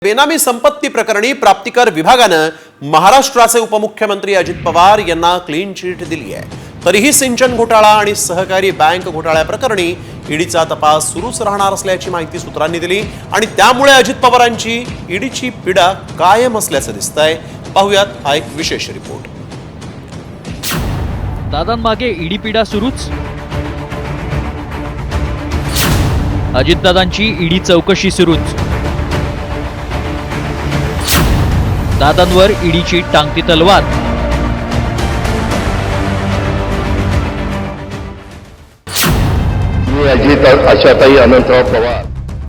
बेनामी संपत्ती प्रकरणी प्राप्तिकर विभागानं महाराष्ट्राचे उपमुख्यमंत्री अजित पवार यांना क्लीन चिट दिली आहे। तरीही सिंचन घोटाळा आणि सहकारी बँक घोटाळ्या प्रकरणी ईडीचा तपास सुरूच राहणार असल्याची माहिती सूत्रांनी दिली आणि त्यामुळे अजित पवारांची ईडीची पीडा कायम असल्याचं दिसतंय। पाहूयात हा एक विशेष रिपोर्ट। दादांमागे ईडी पीडा सुरूच। अजितदादांची ईडी चौकशी सुरूच। दादांवर ईडीची टांगती तलवार।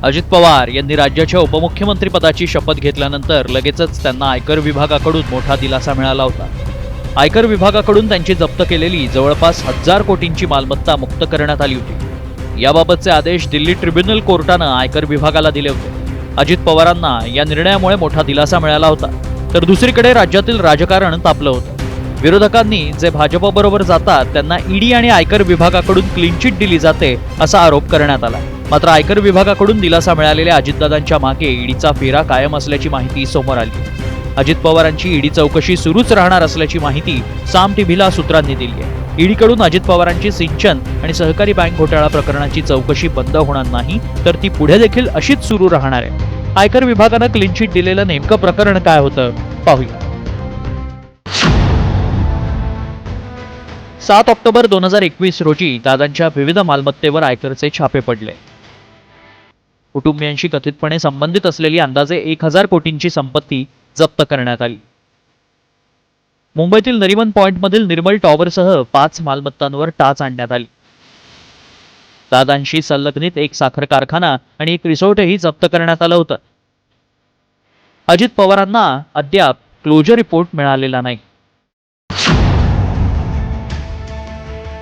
अजित पवार यांनी राज्याच्या उपमुख्यमंत्री पदाची शपथ घेतल्यानंतर लगेचच त्यांना आयकर विभागाकडून मोठा दिलासा मिळाला होता। आयकर विभागाकडून त्यांची जप्त केलेली जवळपास 1000 कोटींची मालमत्ता मुक्त करण्यात आली होती। याबाबतचे आदेश दिल्ली ट्रिब्युनल कोर्टानं आयकर विभागाला दिले होते। अजित पवारांना या निर्णयामुळे मोठा दिलासा मिळाला होता। तर दुसरीकडे राज्यातील राजकारण तापलं होतं। विरोधकांनी जे भाजपबरोबर जातात त्यांना ईडी आणि आयकर विभागाकडून क्लीन चिट दिली जाते असा आरोप करण्यात आला। मात्र आयकर विभागाकडून दिलासा मिळालेल्या अजितदादांच्या मागे ईडीचा फेरा कायम असल्याची माहिती समोर आली। अजित पवारांची ईडी चौकशी सुरूच राहणार असल्याची माहिती साम टीव्हीला सूत्रांनी दिली आहे। ईडीकडून अजित पवारांची सिंचन आणि सहकारी बँक घोटाळा प्रकरणाची चौकशी बंद होणार नाही, तर ती पुढे देखील अशीच सुरू राहणार आहे। आयकर विभागानं क्लीन चिट दिलेलं नेमकं प्रकरण काय होतं पाहूया। 7 ऑक्टोबर 2021 रोजी दादांच्या विविध मालमत्तेवर आयकरचे छापे पडले। कुटुंबियांशी कथितपणे संबंधित असलेली अंदाजे 1000 कोटींची संपत्ती जप्त करण्यात आली। मुंबईतील नरिमन पॉइंटमधील निर्मल टॉवरसह 5 मालमत्तांवर टाच आणण्यात आली। दादांशी संलग्नित एक साखर कारखाना आणि एक रिसॉर्टही जप्त करण्यात आलं होतं। अजित पवारांना अद्याप क्लोजर रिपोर्ट मिळालेला नाही।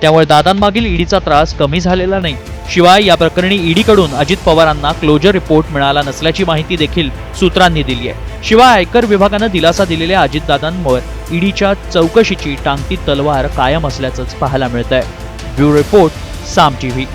त्यामुळे दादांमागील ईडीचा त्रास कमी झालेला नाही। शिवाय या प्रकरणी ईडीकडून अजित पवारांना क्लोजर रिपोर्ट मिळाला नसल्याची माहिती देखील सूत्रांनी दिली आहे। शिवाय आयकर विभागानं दिलासा दिलेल्या अजितदादांवर ईडीच्या चौकशीची टांगती तलवार कायम असल्याचंच पाहायला मिळतंय। ब्युरो रिपोर्ट, साम टीव्ही।